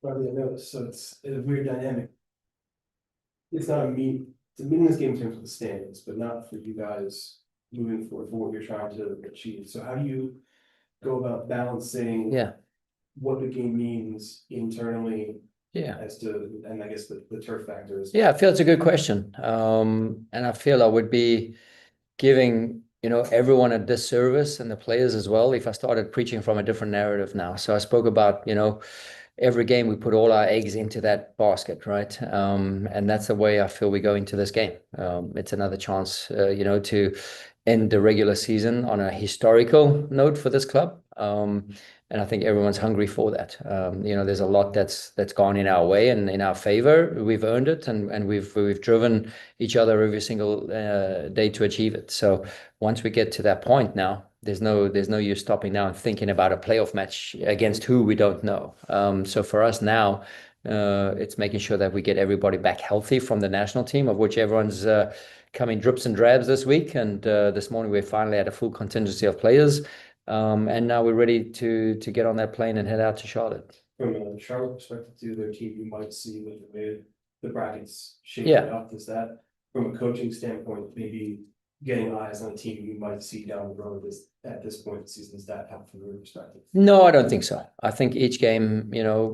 Probably I noticed. So it's a weird dynamic. It's not it's a meaningless game in terms of the standings, but not for you guys moving forward for what you're trying to achieve. So how do you go about balancing Yeah. what the game means internally Yeah. as to, and I guess the turf factors? Yeah, I feel it's a good question. And I feel I would be giving, everyone a disservice and the players as well if I started preaching from a different narrative now. So I spoke about, every game we put all our eggs into that basket, right? And that's the way I feel we go into this game. It's another chance, to end the regular season on a historical note for this club. And I think everyone's hungry for that. There's a lot that's gone in our way and in our favor. We've earned it, and we've driven each other every single day to achieve it. So once we get to that point now, there's no use stopping now and thinking about a playoff match against who we don't know. So for us now, it's making sure that we get everybody back healthy from the national team, of which everyone's coming drips and drabs this week. And this morning we finally had a full contingency of players. And now we're ready to get on that plane and head out to Charlotte. From a Charlotte perspective to their team, you might see with the way the brackets shaping Yeah. up, is that from a coaching standpoint, maybe getting eyes on a team you might see down the road is at this point of the season, is that helpful from your perspective? No, I don't think so. I think each game,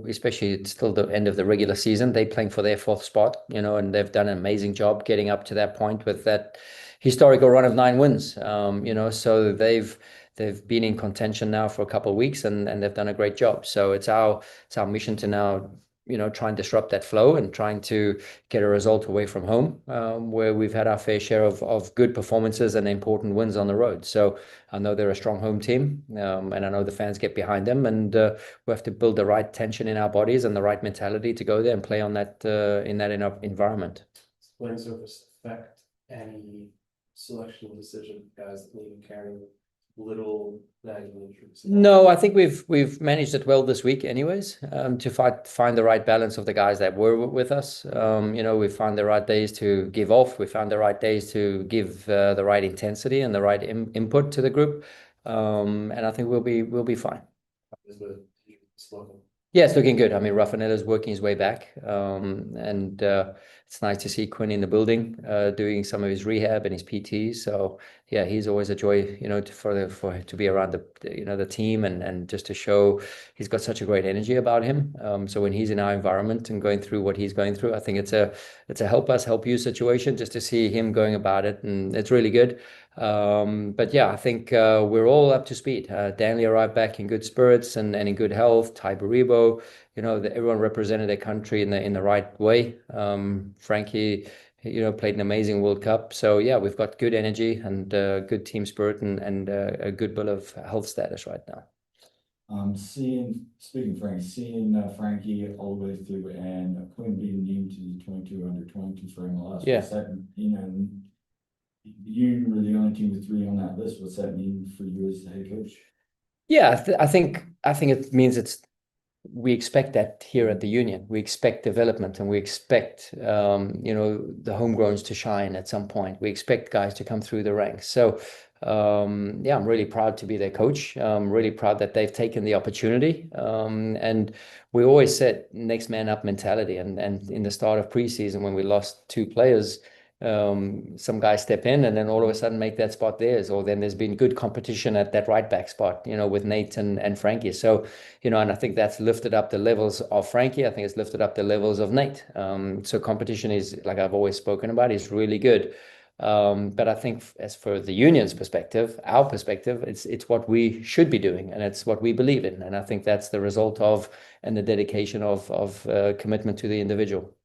especially it's still the end of the regular season, they're playing for their fourth spot, and they've done an amazing job getting up to that point with that historical run of 9 wins. So they've been in contention now for a couple of weeks, and they've done a great job. So it's our mission to now, try and disrupt that flow and trying to get a result away from home, where we've had our fair share of good performances and important wins on the road. So I know they're a strong home team, and I know the fans get behind them, and we have to build the right tension in our bodies and the right mentality to go there and play on that in that environment. Playing surface affect any selection decision, guys that maybe carry little nagging injuries? No, I think we've managed it well this week, anyways. To find the right balance of the guys that were with us. We found the right days to give off. We found the right days to give the right intensity and the right input to the group. And I think we'll be fine. Is the slogan? Yeah, it's looking good. I mean, Raffanella's working his way back, and it's nice to see Quinn in the building, doing some of his rehab and his PT. So yeah, he's always a joy, to be around the team and just to show he's got such a great energy about him. So when he's in our environment and going through what he's going through, I think it's a help us, help you situation just to see him going about it, and it's really good. But yeah, I think we're all up to speed. Danley arrived back in good spirits and in good health. Ty Baribo, everyone represented their country in the right way. Frankie, played an amazing World Cup. So yeah, we've got good energy and good team spirit and a good bill of health status right now. Speaking of Frankie, seeing Frankie all the way through and Quinn being named to the 22 under 22 for MLS. Yeah. You were the only team with 3 on that list. What's that mean for you as the head coach? Yeah, I think it means we expect that here at the Union. We expect development, and we expect the homegrowns to shine at some point. We expect guys to come through the ranks. So yeah, I'm really proud to be their coach. I'm really proud that they've taken the opportunity. And we always said next man up mentality. And in the start of preseason, when we lost 2 players, some guys step in and then all of a sudden make that spot theirs, or then there's been good competition at that right back spot, with Nate and Frankie. So, and I think that's lifted up the levels of Frankie. I think it's lifted up the levels of Nate. So competition is, like I've always spoken about, is really good. But I think as for the Union's perspective, our perspective, it's what we should be doing, and it's what we believe in. And I think that's the result of and the dedication of commitment to the individual.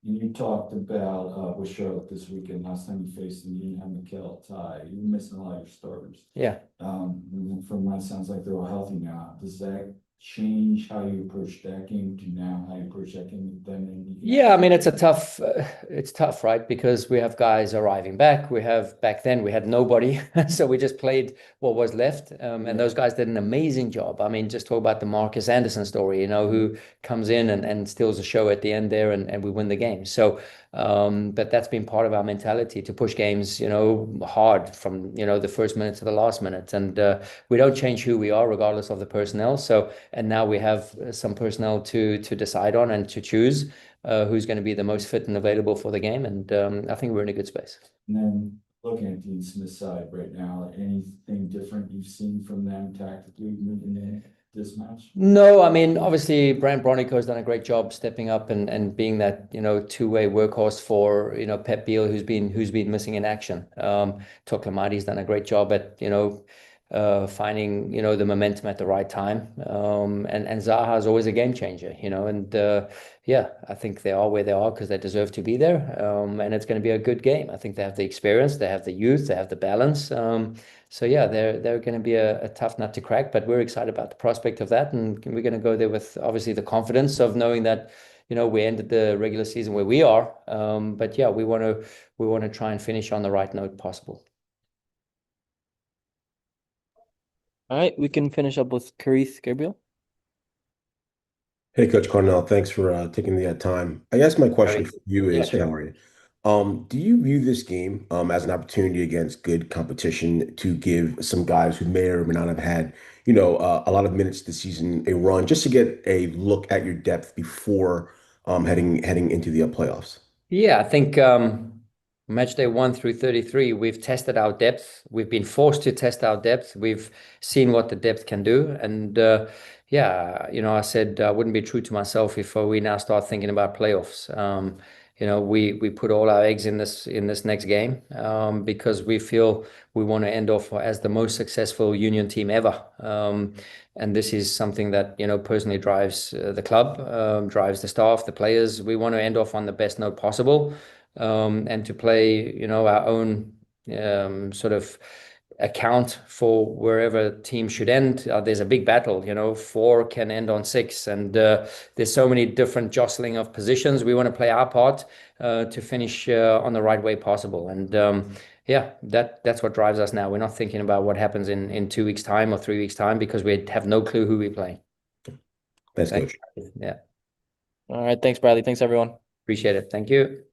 And you talked about with Charlotte this weekend, last time you faced them, you didn't have Mikel, Ty. You were missing a lot of your starters. Yeah. From what it sounds like they're all healthy now. Does that change how you approach that game to now how you approach that game with them? Yeah, I mean, it's tough, right? Because we have guys arriving back. Back then we had nobody. So we just played what was left. And those guys did an amazing job. I mean, just talk about the Marcus Anderson story, who comes in and steals the show at the end there, and we win the game. So But that's been part of our mentality to push games, hard from, the first minute to the last minute. And we don't change who we are regardless of the personnel. So, and now we have some personnel to decide on and to choose who's going to be the most fit and available for the game. And I think we're in a good space. And then looking at Dean Smith's side right now, anything different you've seen from them tactically moving in this match? No, I mean, obviously, Brant Bronico has done a great job stepping up and being that, two-way workhorse for, Pep Biel, who's been missing in action. Toklamadi's done a great job at, finding, the momentum at the right time. And Zaha is always a game changer, and yeah, I think they are where they are because they deserve to be there. And it's going to be a good game. I think they have the experience, they have the youth, they have the balance. So yeah, they're going to be a tough nut to crack, but we're excited about the prospect of that, and we're going to go there with obviously the confidence of knowing that we ended the regular season where we are. But yeah, we want to try and finish on the right note possible. All right, we can finish up with Karith Gabriel. Hey, Coach Carnell, thanks for taking the time. I guess my question Hey. for you Yeah, is, hey, sure. how are you? Do you view this game as an opportunity against good competition to give some guys who may or may not have had, a lot of minutes this season a run, just to get a look at your depth before heading into the playoffs? Yeah, I think match day 1 through 33, we've tested our depth. We've been forced to test our depth. We've seen what the depth can do. And yeah, I said I wouldn't be true to myself if we now start thinking about playoffs. We put all our eggs in this next game because we feel we want to end off as the most successful Union team ever. And this is something that, personally drives the club, drives the staff, the players. We want to end off on the best note possible, and to play, our own sort of account for wherever team should end. There's a big battle, 4 can end on 6, and there's so many different jostling of positions. We want to play our part to finish on the right way possible. And yeah, that's what drives us now. We're not thinking about what happens in 2 weeks' time or 3 weeks' time because we have no clue who we're playing. Thanks, Thanks. Coach. Yeah, All right, thanks, Bradley. Thanks, everyone. appreciate it. Thank you.